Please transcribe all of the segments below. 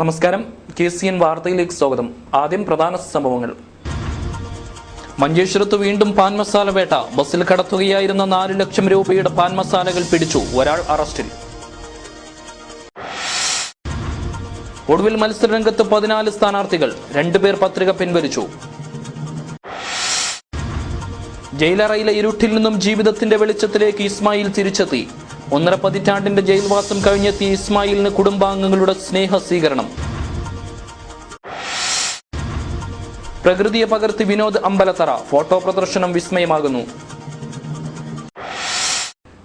നമസ്കാരം. KCN വാർത്തയിലേക്ക് സ്വാഗതം. ആദ്യം പ്രധാന സംഭവങ്ങൾ. മഞ്ചേശ്വരത്ത് വീണ്ടും പാൻ മസാല വേട്ട. ബസ്സിൽ കടത്തുകയായിരുന്ന 4 ലക്ഷം രൂപയുടെ പാൻ മസാലകൾ പിടിച്ചു. ഒരാൾ അറസ്റ്റിൽ. ഒടുവിൽ മത്സരരംഗത്ത് 14 സ്ഥാനാർത്ഥികൾ. 2 പേർ പത്രിക പിൻവലിച്ചു. ജയിലറയിലെ ഇരുട്ടിൽ നിന്നും ജീവിതത്തിന്റെ വെളിച്ചത്തിലേക്ക് ഇസ്മായിൽ തിരിച്ചെത്തി. 1.5 പതിറ്റാണ്ടിന്റെ ജയിൽവാസം കഴിഞ്ഞെത്തിയ ഇസ്മായിലിന് കുടുംബാംഗങ്ങളുടെ സ്നേഹ സ്വീകരണം. പ്രകൃതിയെ പകർത്തി വിനോദ് അമ്പലത്തറ. ഫോട്ടോ പ്രദർശനം വിസ്മയമാകുന്നു.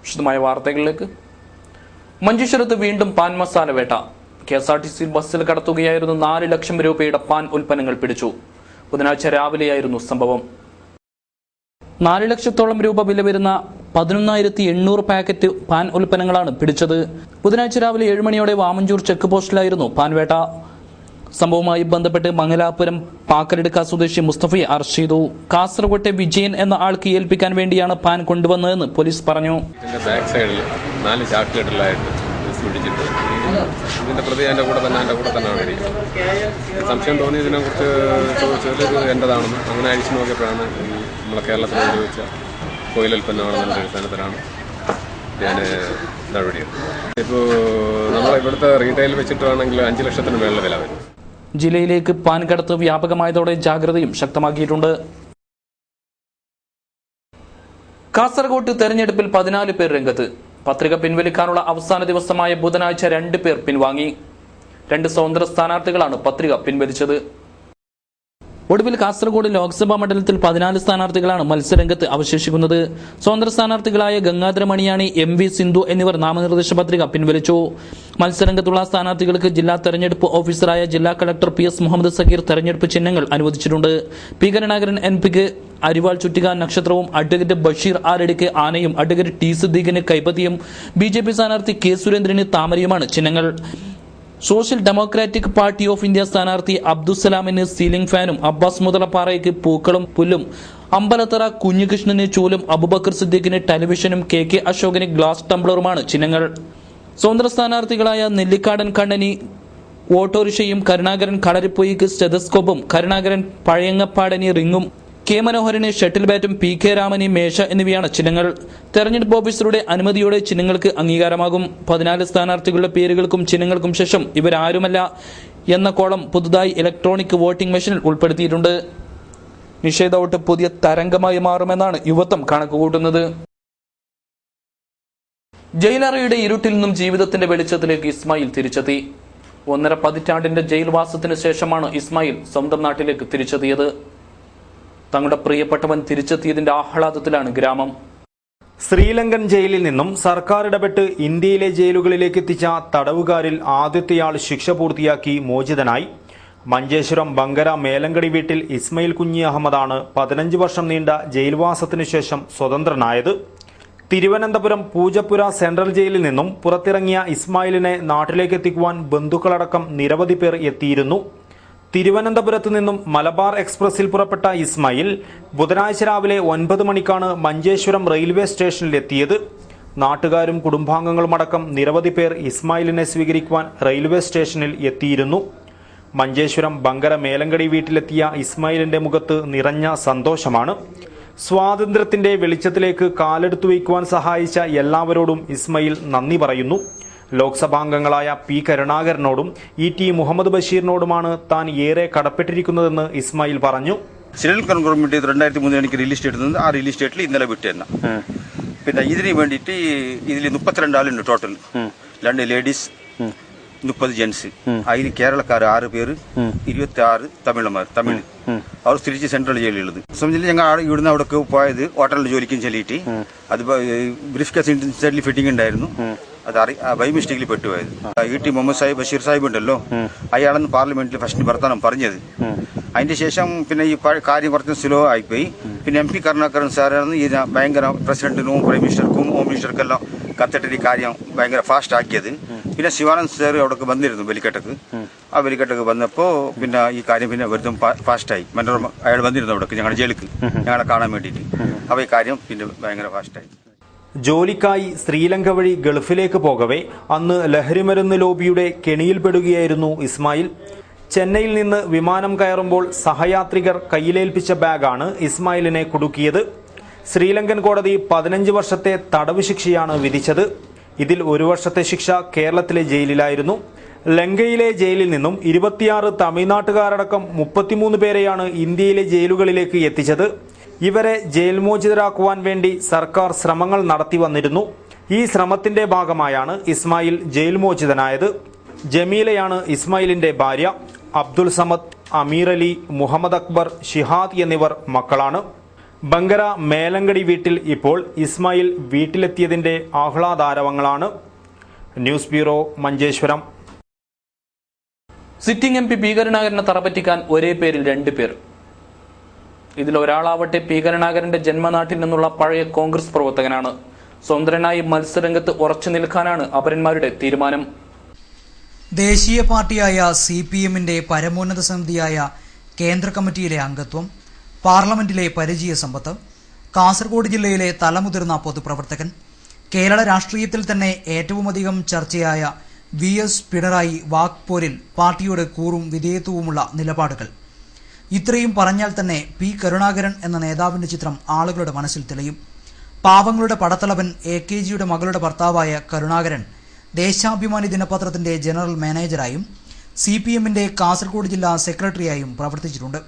വിശദമായ വാർത്തകളിലേക്ക്. മഞ്ചേശ്വരത്ത് വീണ്ടും പാൻ മസാല വേട്ട. KSRTC ബസ്സിൽ കടത്തുകയായിരുന്നു 4 ലക്ഷം രൂപയുടെ പാൻ ഉൽപ്പന്നങ്ങൾ പിടിച്ചു. ബുധനാഴ്ച രാവിലെയായിരുന്നു സംഭവം. 4 ലക്ഷത്തോളം രൂപ വില വരുന്ന 11,800 പാക്കറ്റ് പാൻ ഉൽപ്പന്നങ്ങളാണ് പിടിച്ചത്. ബുധനാഴ്ച രാവിലെ 7 മണിയോടെ വാമഞ്ചൂർ ചെക്ക് പോസ്റ്റിലായിരുന്നു പാൻ വേട്ട. സംഭവവുമായി ബന്ധപ്പെട്ട് മംഗലാപുരം പാക്കരടുക്ക സ്വദേശി മുസ്തഫയെ അറസ്റ്റ് ചെയ്തു. കാസർകോട്ടെ വിജയൻ എന്ന ആൾക്ക് ഏൽപ്പിക്കാൻ വേണ്ടിയാണ് പാൻ കൊണ്ടുവന്നതെന്ന് പോലീസ് പറഞ്ഞു. ബാക്ക് സൈഡിൽ 4 ചാക്കുകെട്ടിലായിട്ട് പിടിച്ചിട്ട് ഇതിന്റെ പ്രതി എൻ്റെ കൂടെ തന്നെയാണ് ഇരിക്കുന്നത്. സംശയം തോന്നി ഇതിനെക്കുറിച്ച് ചോദിച്ചതിൽ ഇത് എൻ്റെതാണെന്ന് അങ്ങനെ അഴിച്ചു നോക്കിയപ്പോഴാണ് നമ്മളെ കേരളത്തിൽ ഉപയോഗിച്ച കോയിലുൽപ്പന്നമാണെന്നുള്ള അടിസ്ഥാനത്തിലാണ് ഞാൻ നടപടിയെടുത്തത്. ഇപ്പോൾ നമ്മളിവിടുത്തെ റീറ്റെയിൽ വെച്ചിട്ടാണെങ്കിൽ 5 ലക്ഷത്തിന് മേളിൽ വില വരും. ജില്ലയിലേക്ക് പാൻ കടത്ത് വ്യാപകമായതോടെ ജാഗ്രതയും ശക്തമാക്കിയിട്ടുണ്ട്. കാസർകോട്ട് തെരഞ്ഞെടുപ്പിൽ 14 പേർ രംഗത്ത്. പത്രിക പിൻവലിക്കാനുള്ള അവസാന ദിവസമായ ബുധനാഴ്ച 2 പേർ പിൻവാങ്ങി. 2 സ്വതന്ത്ര സ്ഥാനാർത്ഥികളാണ് പത്രിക പിൻവലിച്ചത്. ഒടുവിൽ കാസർഗോഡ് ലോക്സഭാ മണ്ഡലത്തിൽ 14 സ്ഥാനാർത്ഥികളാണ് മത്സരരംഗത്ത് അവശേഷിക്കുന്നത്. സ്വതന്ത്ര സ്ഥാനാർത്ഥികളായ ഗംഗാധര മണിയാണി, MV സിന്ധു എന്നിവർ നാമനിർദ്ദേശ പത്രിക പിൻവലിച്ചു. മത്സരരംഗത്തുള്ള സ്ഥാനാർത്ഥികൾക്ക് ജില്ലാ തെരഞ്ഞെടുപ്പ് ഓഫീസറായ ജില്ലാ കളക്ടർ PS മുഹമ്മദ് സഗീർ തെരഞ്ഞെടുപ്പ് ചിഹ്നങ്ങൾ അനുവദിച്ചിട്ടുണ്ട്. P കരുണാകരൻ NPക്ക് അരിവാൾ ചുറ്റിക നക്ഷത്രവും, അഡ്വക്കേറ്റ് ബഷീർ ആരടിക്ക് ആനയും, അഡ്വക്കേറ്റ് T സിദ്ദീഖിന് കൈപ്പത്തിയും, BJP സ്ഥാനാർത്ഥി K സുരേന്ദ്രന് താമരയുമാണ് ചിഹ്നങ്ങൾ. Social democratic party of India സ്ഥാനാർത്ഥി അബ്ദുസലാമിന് സീലിംഗ് ഫാനും, അബ്ബാസ് മുതലപ്പാറയ്ക്ക് പൂക്കളും പുല്ലും, അമ്പലത്തറ കുഞ്ഞികൃഷ്ണന് ചൂലും, അബുബക്കർ സിദ്ദീഖിന് ടെലിവിഷനും, KK അശോകന് ഗ്ലാസ് ടംബ്ലറുമാണ് ചിഹ്നങ്ങൾ. സ്വതന്ത്ര സ്ഥാനാർത്ഥികളായ നെല്ലിക്കാടൻ കണ്ണനി ഓട്ടോറിക്ഷയും, കരുണാകരൻ കളരിപ്പൊയ്ക്ക് സ്റ്റെതസ്കോപ്പും, കരുണാകരൻ പഴയങ്ങപ്പാടനി റിങ്ങും, K മനോഹരന് ഷട്ടിൽ ബാറ്റും, PK രാമന് മേശ എന്നിവയാണ് ചിഹ്നങ്ങൾ. തെരഞ്ഞെടുപ്പ് ഓഫീസറുടെ അനുമതിയോടെ ചിഹ്നങ്ങൾക്ക് അംഗീകാരമാകും. 14 സ്ഥാനാർത്ഥികളുടെ പേരുകൾക്കും ചിഹ്നങ്ങൾക്കും ശേഷം ഇവരാരുമല്ല എന്ന കോളം പുതുതായി ഇലക്ട്രോണിക് വോട്ടിംഗ് മെഷീനിൽ ഉൾപ്പെടുത്തിയിട്ടുണ്ട്. നിഷേധ വോട്ട് പുതിയ തരംഗമായി മാറുമെന്നാണ് യുവത്വം കണക്കുകൂട്ടുന്നത്. ജയിലറയുടെ ഇരുട്ടിൽ നിന്നും ജീവിതത്തിന്റെ വെളിച്ചത്തിലേക്ക് ഇസ്മായിൽ തിരിച്ചെത്തി. 1.5 പതിറ്റാണ്ടിന്റെ ജയിൽവാസത്തിന് ശേഷമാണ് ഇസ്മായിൽ സ്വന്തം നാട്ടിലേക്ക് തിരിച്ചെത്തിയത്. തങ്ങളുടെ പ്രിയപ്പെട്ടവൻ തിരിച്ചെത്തിയതിന്റെ ആഹ്ലാദത്തിലാണ് ഗ്രാമം. ശ്രീലങ്കൻ ജയിലിൽ നിന്നും സർക്കാർ ഇടപെട്ട് ഇന്ത്യയിലെ ജയിലുകളിലേക്ക് എത്തിച്ച തടവുകാരിൽ ആദ്യത്തെയാൾ ശിക്ഷ പൂർത്തിയാക്കി മോചിതനായി. മഞ്ചേശ്വരം ബങ്കര മേലങ്കടി വീട്ടിൽ ഇസ്മയിൽ കുഞ്ഞി അഹമ്മദാണ് 15 വർഷം നീണ്ട ജയിൽവാസത്തിനു ശേഷം സ്വതന്ത്രനായത്. തിരുവനന്തപുരം പൂജപ്പുര സെൻട്രൽ ജയിലിൽ നിന്നും പുറത്തിറങ്ങിയ ഇസ്മായിലിനെ നാട്ടിലേക്ക് എത്തിക്കുവാൻ ബന്ധുക്കളടക്കം നിരവധി പേർ എത്തിയിരുന്നു. തിരുവനന്തപുരത്ത് നിന്നും മലബാർ എക്സ്പ്രസിൽ പുറപ്പെട്ട ഇസ്മായിൽ ബുധനാഴ്ച രാവിലെ 9 മണിക്കാണ് മഞ്ചേശ്വരം റെയിൽവേ സ്റ്റേഷനിലെത്തിയത്. നാട്ടുകാരും കുടുംബാംഗങ്ങളുമടക്കം നിരവധി പേർ ഇസ്മായിലിനെ സ്വീകരിക്കുവാൻ റെയിൽവേ സ്റ്റേഷനിൽ എത്തിയിരുന്നു. മഞ്ചേശ്വരം ബങ്കര മേലങ്കടി വീട്ടിലെത്തിയ ഇസ്മായിലിന്റെ മുഖത്ത് നിറഞ്ഞ സന്തോഷമാണ്. സ്വാതന്ത്ര്യത്തിന്റെ വെളിച്ചത്തിലേക്ക് കാലെടുത്തു വയ്ക്കുവാൻ സഹായിച്ച എല്ലാവരോടും ഇസ്മായിൽ നന്ദി പറയുന്നു. ലോക്സഭാംഗങ്ങളായ P കരുണാകരനോടും ET മുഹമ്മദ് ബഷീറിനോടുമാണ് താൻ ഏറെ കടപ്പെട്ടിരിക്കുന്നതെന്ന് ഇസ്മായിൽ പറഞ്ഞു. ശ്രീലങ്കൻ ഗവൺമെന്റ് 2003 എനിക്ക് റിലീസ് സ്റ്റേറ്റ് ആ റിലീസ് സ്റ്റേറ്റിൽ ഇന്നലെ വിട്ടു തന്നെ. പിന്നെ ഇതിന് വേണ്ടിയിട്ട് ഇതിൽ 32 ആളുണ്ട് ടോട്ടൽ. 2 ladies, 30 gents. അതിൽ കേരളക്കാർ 6 പേര്, 26 തമിഴ്. അവർ തിരിച്ച് സെൻട്രൽ ജയിലുള്ളത്. സംബന്ധിച്ച് ഞങ്ങൾ ഇവിടുന്ന് അവിടെ പോയത് ഹോട്ടലിൽ ജോലിക്കും ചെല്ലിയിട്ട് അത് ബ്രീഫ് കേസ് ഇൻസിഡന്റിൽ ഫിറ്റിംഗ് ഉണ്ടായിരുന്നു. അത് ബൈ മിസ്റ്റേക്കിൽ പെട്ടുപോയത്. ET മുഹമ്മദ് സാഹിബ് ബഷീർ സാഹിബ് ഉണ്ടല്ലോ, അയാളാണ് പാർലമെന്റിൽ ഫസ്റ്റ് വർത്തമാനം പറഞ്ഞത്. അതിന്റെ ശേഷം പിന്നെ ഈ കാര്യം കുറച്ച് സ്ലോ ആയിപ്പോയി. പിന്നെ MP കരുണാകരൻ സാറാണ് ഈ ഭയങ്കര പ്രസിഡന്റിനും പ്രൈം മിനിസ്റ്റർക്കും ഹോം മിനിസ്റ്റർക്കെല്ലാം കത്തിട്ട് ഈ കാര്യം ഭയങ്കര ഫാസ്റ്റ് ആക്കിയത്. പിന്നെ ശിവാനന്ദ് സാർ അവിടെ വന്നിരുന്നു വെലിക്കട്ടക്ക്. ആ വെലിക്കട്ടക്ക് വന്നപ്പോൾ പിന്നെ ഈ കാര്യം പിന്നെ വെറുതെ ഫാസ്റ്റായി. അയാൾ വന്നിരുന്നു അവിടെ ഞങ്ങളുടെ ജയിലിക്ക് ഞങ്ങളെ കാണാൻ വേണ്ടിയിട്ട്. അപ്പോൾ ഈ കാര്യം പിന്നെ ഭയങ്കര ഫാസ്റ്റായി. ജോലിക്കായി ശ്രീലങ്ക വഴി ഗൾഫിലേക്ക് പോകവേ അന്ന് ലഹരിമരുന്ന് ലോബിയുടെ കെണിയിൽപ്പെടുകയായിരുന്നു ഇസ്മായിൽ. ചെന്നൈയിൽ നിന്ന് വിമാനം കയറുമ്പോൾ സഹയാത്രികർ കയ്യിലേൽപ്പിച്ച ബാഗാണ് ഇസ്മായിലിനെ കുടുക്കിയത്. ശ്രീലങ്കൻ കോടതി 15 വർഷത്തെ തടവ് ശിക്ഷയാണ് വിധിച്ചത്. ഇതിൽ 1 വർഷത്തെ ശിക്ഷ കേരളത്തിലെ ജയിലിലായിരുന്നു. ലങ്കയിലെ ജയിലിൽ നിന്നും 26 തമിഴ്നാട്ടുകാരടക്കം 33 പേരെയാണ് ഇന്ത്യയിലെ ജയിലുകളിലേക്ക് എത്തിച്ചത്. ഇവരെ ജയിൽ മോചിതരാക്കുവാൻ വേണ്ടി സർക്കാർ ശ്രമങ്ങൾ നടത്തി വന്നിരുന്നു. ഈ ശ്രമത്തിന്റെ ഭാഗമായാണ് ഇസ്മായിൽ ജയിൽ മോചിതനായത്. ജമീലയാണ് ഇസ്മായിലിന്റെ ഭാര്യ. അബ്ദുൾ സമദ്, അമീർ അലി, മുഹമ്മദ് അക്ബർ, ഷിഹാദ് എന്നിവർ മക്കളാണ്. ബങ്കര മേലങ്കടി വീട്ടിൽ ഇപ്പോൾ ഇസ്മായിൽ വീട്ടിലെത്തിയതിന്റെ ആഹ്ലാദാരവങ്ങളാണ്. News bureau, Manjeshwaram. Sitting MP P കരുണാകരനെ തറപറ്റിക്കാൻ ഒരേ പേരിൽ 2 പേർ. ഇതിലൊരാളാവട്ടെ പി കരുണാകരന്റെ ജന്മനാട്ടിൽ നിന്നുള്ള പഴയ കോൺഗ്രസ് പ്രവർത്തകനാണ്. സ്വതന്ത്രനായി മത്സരരംഗത്ത് ഉറച്ചു നിൽക്കാനാണ് അപരന്മാരുടെ തീരുമാനം. ദേശീയ പാർട്ടിയായ CPM-ന്റെ പരമോന്നത സമിതിയായ കേന്ദ്ര കമ്മിറ്റിയിലെ അംഗത്വം, പാർലമെന്റിലെ പരിചയ സമ്പത്ത്, കാസർഗോഡ് ജില്ലയിലെ തലമുതിർന്ന പൊതുപ്രവർത്തകൻ, കേരള രാഷ്ട്രീയത്തിൽ തന്നെ ഏറ്റവുമധികം ചർച്ചയായ VS പിണറായി വാക്പോരിൽ പാർട്ടിയുടെ കൂറും വിധേയത്വവുമുള്ള നിലപാടുകൾ. ഇത്രയും പറഞ്ഞാൽ തന്നെ പി കരുണാകരൻ എന്ന നേതാവിന്റെ ചിത്രം ആളുകളുടെ മനസ്സിൽ തെളിയും. പാവങ്ങളുടെ പടത്തലവൻ AKGയുടെ മകളുടെ ഭർത്താവായ കരുണാകരൻ ദേശാഭിമാനി ദിനപത്രത്തിന്റെ ജനറൽ മാനേജറായും CPM-ന്റെ കാസർഗോഡ് ജില്ലാ സെക്രട്ടറിയായും പ്രവർത്തിച്ചിട്ടുണ്ട്.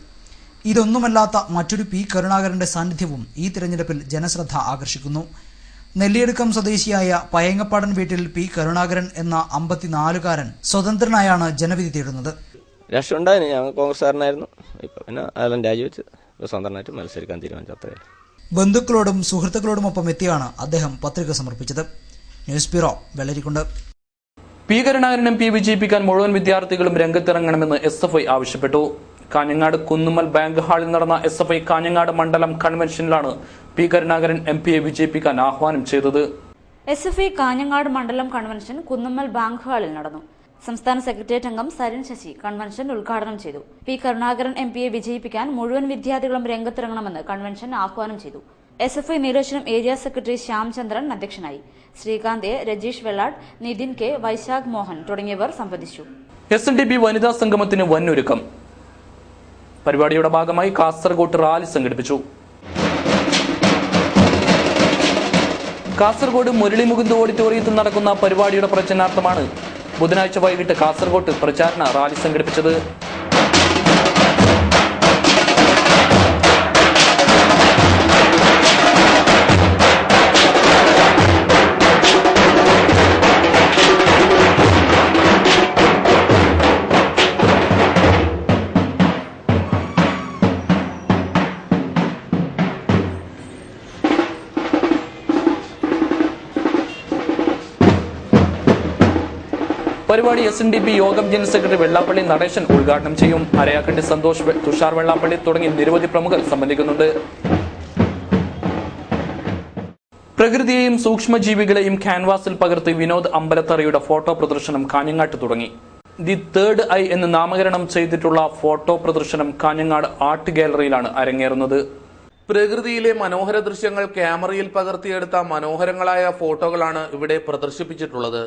ഇതൊന്നുമല്ലാത്ത മറ്റൊരു പി കരുണാകരന്റെ സാന്നിധ്യവും ഈ തിരഞ്ഞെടുപ്പിൽ ജനശ്രദ്ധ ആകർഷിക്കുന്നു. നെല്ലിയടുക്കം സ്വദേശിയായ പയങ്ങപ്പാടൻ വീട്ടിൽ പി കരുണാകരൻ എന്ന 54-കാരൻ സ്വതന്ത്രനായാണ് ജനവിധി തേടുന്നത്. രാഷ്ട്രീയം ഉണ്ടായിരുന്നു. ഞാൻ കോൺഗ്രസ്സുകാരനായിരുന്നു. ഇപ്പം പിന്നെ അതെല്ലാം രാജിവെച്ച് സ്വതന്ത്രനായിട്ട് മത്സരിക്കാൻ തീരുമാനിച്ചു. ബന്ധുക്കളോടും സുഹൃത്തുക്കളോടുമൊപ്പം എത്തിയാണ് അദ്ദേഹം പത്രിക സമർപ്പിച്ചത്. News bureau, Vellarikkundu. P Karunakaran MP വിജയിപ്പിക്കാൻ മുഴുവൻ വിദ്യാർത്ഥികളും രംഗത്തിറങ്ങണമെന്ന് SFI ആവശ്യപ്പെട്ടു. കാഞ്ഞങ്ങാട് കുന്നുമ്മൽ ബാങ്ക് ഹാളിൽ നടന്ന SFI കാഞ്ഞങ്ങാട് മണ്ഡലം കൺവെൻഷനിലാണ് പി കരുണാകരൻ MPയെ വിജയിപ്പിക്കാൻ ആഹ്വാനം ചെയ്തത്. SFI കാഞ്ഞങ്ങാട് മണ്ഡലം കൺവെൻഷൻ കുന്നുമ്മൽ ബാങ്ക് ഹാളിൽ നടന്നു. സംസ്ഥാന സെക്രട്ടേറിയറ്റ് അംഗം സരിൻ ശശി കൺവെൻഷൻ ഉദ്ഘാടനം ചെയ്തു. പി കരുണാകരൻ MPയെ വിജയിപ്പിക്കാൻ മുഴുവൻ വിദ്യാർത്ഥികളും രംഗത്തിറങ്ങണമെന്ന് കൺവെൻഷൻ ആഹ്വാനം ചെയ്തു. SFI Nileshwaram area secretary Shyamchandran അധ്യക്ഷനായി. ശ്രീകാന്ത് A, രജീഷ് വെള്ളാട്, നിതിൻ K, വൈശാഖ് മോഹൻ തുടങ്ങിയവർ സംബന്ധിച്ചു. SNDP വനിതാ സംഗമത്തിന് വന്നൊരുക്കം. പരിപാടിയുടെ ഭാഗമായി കാസർഗോഡ് റാലി സംഘടിപ്പിച്ചു. കാസർഗോഡ് മുരളി മുകുന്ദ് ഓഡിറ്റോറിയത്തിൽ നടക്കുന്ന പരിപാടിയുടെ പ്രചരണാർത്ഥമാണ് ബുധനാഴ്ച വൈകിട്ട് കാസർഗോഡ് പ്രചാരണ റാലി സംഘടിപ്പിച്ചത്. പരിപാടി SNDP യോഗം ജനറൽ സെക്രട്ടറി വെള്ളാപ്പള്ളി നടേശൻ ഉദ്ഘാടനം ചെയ്യും. അരയാക്കണ്ടി സന്തോഷ്, തുഷാർ വെള്ളാപ്പള്ളി തുടങ്ങി നിരവധി പ്രമുഖർ സംബന്ധിക്കുന്നുണ്ട്. പ്രകൃതിയെയും സൂക്ഷ്മജീവികളെയും ക്യാൻവാസിൽ പകർത്തി വിനോദ് അമ്പലത്തറയുടെ ഫോട്ടോ പ്രദർശനം കാഞ്ഞങ്ങാട്ട് തുടങ്ങി. ദി തേർഡ് ഐ എന്ന് നാമകരണം ചെയ്തിട്ടുള്ള ഫോട്ടോ പ്രദർശനം കാഞ്ഞങ്ങാട് ആർട്ട് ഗാലറിയിലാണ് അരങ്ങേറുന്നത്. പ്രകൃതിയിലെ മനോഹര ദൃശ്യങ്ങൾ ക്യാമറയിൽ പകർത്തിയെടുത്ത മനോഹരങ്ങളായ ഫോട്ടോകളാണ് ഇവിടെ പ്രദർശിപ്പിച്ചിട്ടുള്ളത്.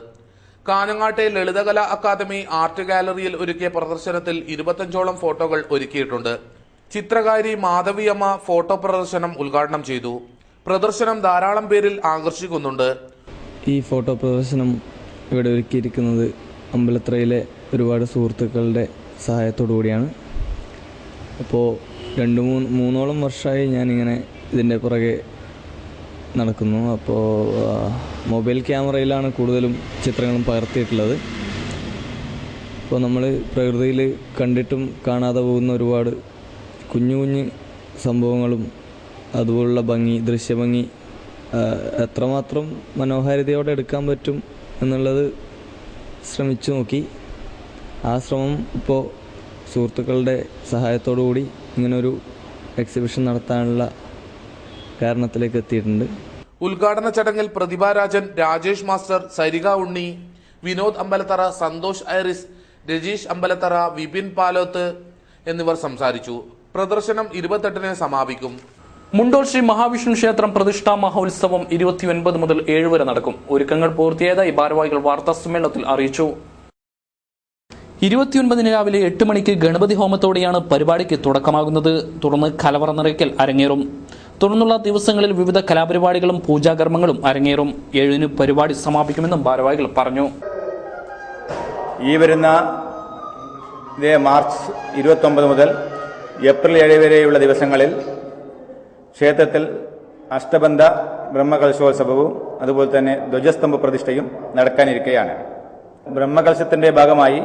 കാഞ്ഞങ്ങാട്ടെ ലളിതകലാ അക്കാദമി ആർട്ട് ഗാലറിയിൽ ഒരുക്കിയ പ്രദർശനത്തിൽ 25ഓളം ഫോട്ടോകൾ ഒരുക്കിയിട്ടുണ്ട്. ചിത്രകാരി മാധവിയമ്മ ഫോട്ടോ പ്രദർശനം ഉദ്ഘാടനം ചെയ്തു. പ്രദർശനം ധാരാളം പേരിൽ ആകർഷിക്കുന്നുണ്ട്. ഈ ഫോട്ടോ പ്രദർശനം ഇവിടെ ഒരുക്കിയിരിക്കുന്നത് അമ്പലത്രയിലെ ഒരുപാട് സുഹൃത്തുക്കളുടെ സഹായത്തോടു കൂടിയാണ്. അപ്പോൾ 2-3 വർഷമായി ഞാനിങ്ങനെ ഇതിൻ്റെ പുറകെ നടക്കുന്നു. അപ്പോൾ മൊബൈൽ ക്യാമറയിലാണ് കൂടുതലും ചിത്രങ്ങളും പകർത്തിയിട്ടുള്ളത്. അപ്പോൾ നമ്മൾ പ്രകൃതിയിൽ കണ്ടിട്ടും കാണാതെ പോകുന്ന ഒരുപാട് കുഞ്ഞു കുഞ്ഞ് സംഭവങ്ങളും അതുപോലുള്ള ഭംഗി, ദൃശ്യഭംഗി എത്രമാത്രം മനോഹാരിതയോടെ എടുക്കാൻ പറ്റും എന്നുള്ളത് ശ്രമിച്ചു നോക്കി. ആ ശ്രമം ഇപ്പോൾ സുഹൃത്തുക്കളുടെ സഹായത്തോടു കൂടി ഇങ്ങനൊരു എക്സിബിഷൻ നടത്താനുള്ള കാരണത്തിലേക്ക് എത്തിയിട്ടുണ്ട്. ഉദ്ഘാടന ചടങ്ങിൽ പ്രതിഭ രാജൻ, രാജേഷ് മാസ്റ്റർ, സരിക ഉണ്ണി, വിനോദ് അമ്പലത്തറ, സന്തോഷ് ഐറിസ്, രജീഷ് അമ്പലത്തറ, വിപിൻ പാലോത്ത് എന്നിവർ സംസാരിച്ചു. പ്രദർശനം 28-ന് സമാപിക്കും. മുണ്ടോൾ ശ്രീ മഹാവിഷ്ണു ക്ഷേത്രം പ്രതിഷ്ഠാ മഹോത്സവം 29 മുതൽ 7 വരെ നടക്കും. ഒരുക്കങ്ങൾ പൂർത്തിയായതായി ഭാരവാഹികൾ വാർത്താ സമ്മേളനത്തിൽ അറിയിച്ചു. 29 രാവിലെ 8 മണിക്ക് ഗണപതി ഹോമത്തോടെയാണ് പരിപാടിക്ക് തുടക്കമാകുന്നത്. തുടർന്ന് കലവറ നിറയ്ക്കൽ അരങ്ങേറും. തുടർന്നുള്ള ദിവസങ്ങളിൽ വിവിധ കലാപരിപാടികളും പൂജാകർമ്മങ്ങളും അരങ്ങേറും. 7-ന് പരിപാടി സമാപിക്കുമെന്നും ഭാരവാഹികൾ പറഞ്ഞു. ഈ വരുന്ന മാർച്ച് 29 മുതൽ ഏപ്രിൽ 7 വരെയുള്ള ദിവസങ്ങളിൽ ക്ഷേത്രത്തിൽ അഷ്ടബന്ധ ബ്രഹ്മകലശോത്സവവും അതുപോലെ തന്നെ ധ്വജസ്തംഭ പ്രതിഷ്ഠയും നടക്കാനിരിക്കുകയാണ്. ബ്രഹ്മകലശത്തിന്റെ ഭാഗമായി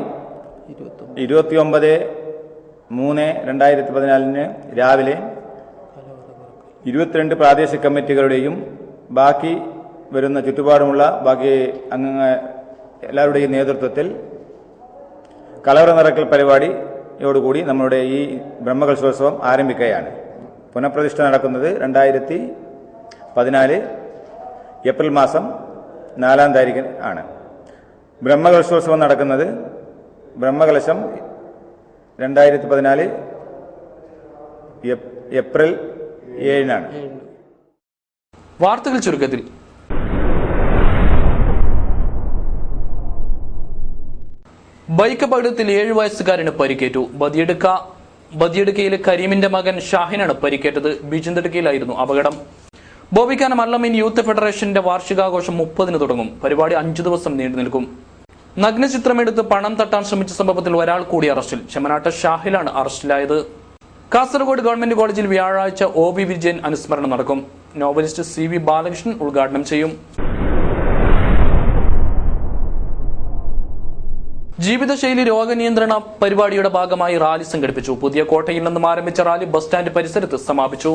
29/3/2014 രാവിലെ 22 പ്രാദേശിക കമ്മിറ്റികളുടെയും ബാക്കി വരുന്ന ചുറ്റുപാടുമുള്ള ബാക്കി എല്ലാവരുടെയും നേതൃത്വത്തിൽ കലവറ നിറയ്ക്കൽ പരിപാടിയോടുകൂടി നമ്മുടെ ഈ ബ്രഹ്മകലശോത്സവം ആരംഭിക്കുകയാണ്. പുനഃപ്രതിഷ്ഠ നടക്കുന്നത് 2014 ഏപ്രിൽ മാസം 4-ാം തീയതി ആണ്. ബ്രഹ്മകലശോത്സവം നടക്കുന്നത് ബ്രഹ്മകലശം 2014 ഏപ്രിൽ 7-നാണ്. വാർത്തകൾ ചുരുക്കത്തിൽ. ബൈക്ക് അപകടത്തിൽ 7 വയസ്സുകാരന് പരിക്കേറ്റു. ബദിയടുക്കയിലെ കരീമിന്റെ മകൻ ഷാഹിനാണ് പരിക്കേറ്റത്. ബീജന്തടുക്കയിലായിരുന്നു അപകടം. ബോബിക്കാന മർലമീൻ യൂത്ത് ഫെഡറേഷന്റെ വാർഷികാഘോഷം 30-ന് തുടങ്ങും. പരിപാടി 5 ദിവസം നീണ്ടു നിൽക്കും. നഗ്നചിത്രമെടുത്ത് പണം തട്ടാൻ ശ്രമിച്ച സംഭവത്തിൽ ഒരാൾ കൂടി അറസ്റ്റിൽ. ചെമ്മനാട്ട ഷാഹിലാണ് അറസ്റ്റിലായത്. കാസർഗോഡ് ഗവൺമെന്റ് കോളേജിൽ വ്യാഴാഴ്ച OV വിജയൻ അനുസ്മരണം നടക്കും. നോവലിസ്റ്റ് CV ബാലകൃഷ്ണൻ ഉദ്ഘാടനം ചെയ്യും. ജീവിതശൈലി രോഗനിയന്ത്രണ പരിപാടിയുടെ ഭാഗമായി റാലി സംഘടിപ്പിച്ചു. പുതിയ കോട്ടയിൽ നിന്നും ആരംഭിച്ച റാലി ബസ് സ്റ്റാൻഡ് പരിസരത്ത് സമാപിച്ചു.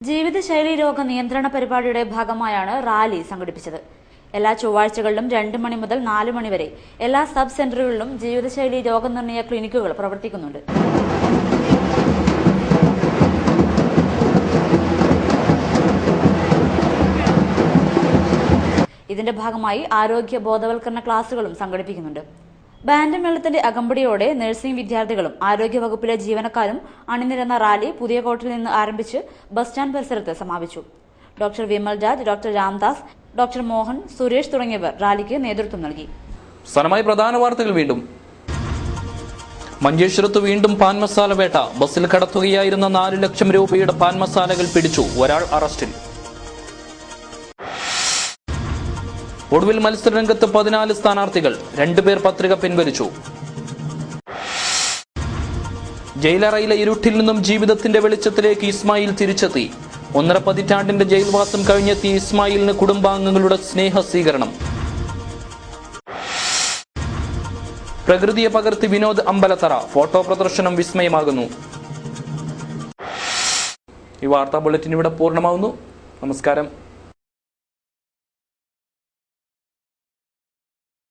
ജീവിതശൈലി രോഗ നിയന്ത്രണ പരിപാടിയുടെ ഭാഗമായാണ് റാലി സംഘടിപ്പിച്ചത്. എല്ലാ ചൊവ്വാഴ്ചകളിലും 2 മണി മുതൽ 4 മണി വരെ എല്ലാ സബ് സെന്ററുകളിലും ജീവിതശൈലി രോഗനിർണയ ക്ലിനിക്കുകൾ പ്രവർത്തിക്കുന്നുണ്ട്. ഇതിന്റെ ഭാഗമായി ആരോഗ്യ ബോധവൽക്കരണ ക്ലാസുകളും സംഘടിപ്പിക്കുന്നുണ്ട്. ബാൻഡ് മേളത്തിന്റെ അകമ്പടിയോടെ നഴ്സിംഗ് വിദ്യാർത്ഥികളും ആരോഗ്യ വകുപ്പിലെ ജീവനക്കാരും അണിനിരന്ന റാലി പുതിയ കോട്ടയിൽ നിന്ന് ആരംഭിച്ച് ബസ് സ്റ്റാൻഡ് പരിസരത്ത് സമാപിച്ചു. Doctor Vimal Raj, doctor Ramdas, doctor Mohan, Suresh തുടങ്ങിയവർ റാലിക്ക് നേതൃത്വം നൽകി. സനമായി പ്രധാന വാർത്തകൾ വീണ്ടും. മഞ്ചേശ്വരത്ത് വീണ്ടും പാൻ മസാല വേട്ട. ബസ്സിൽ കടത്തുകയായിരുന്ന 4 ലക്ഷം രൂപയുടെ പാൻ മസാലകൾ പിടിച്ചു. ഒരാൾ അറസ്റ്റിൽ. ഒടുവിൽ മത്സരരംഗത്ത് 14 സ്ഥാനാർത്ഥികൾ. 2 പേർ പത്രിക പിൻവലിച്ചു. ജയിലറയിലെ ഇരുട്ടിൽ നിന്നും ജീവിതത്തിന്റെ വെളിച്ചത്തിലേക്ക് ഇസ്മായിൽ തിരിച്ചെത്തി. 1.5 പതിറ്റാണ്ടിന്റെ ജയിൽവാസം കഴിഞ്ഞെത്തിയ ഇസ്മായിലിന് കുടുംബാംഗങ്ങളുടെ സ്നേഹ സ്വീകരണം. പ്രകൃതിയെ പകർത്തി വിനോദ് അമ്പലത്തറ. ഫോട്ടോ പ്രദർശനം വിസ്മയമാകുന്നു. ഈ വാർത്താ ബുള്ളറ്റിൻ ഇവിടെ പൂർണ്ണമാവുന്നു. നമസ്കാരം.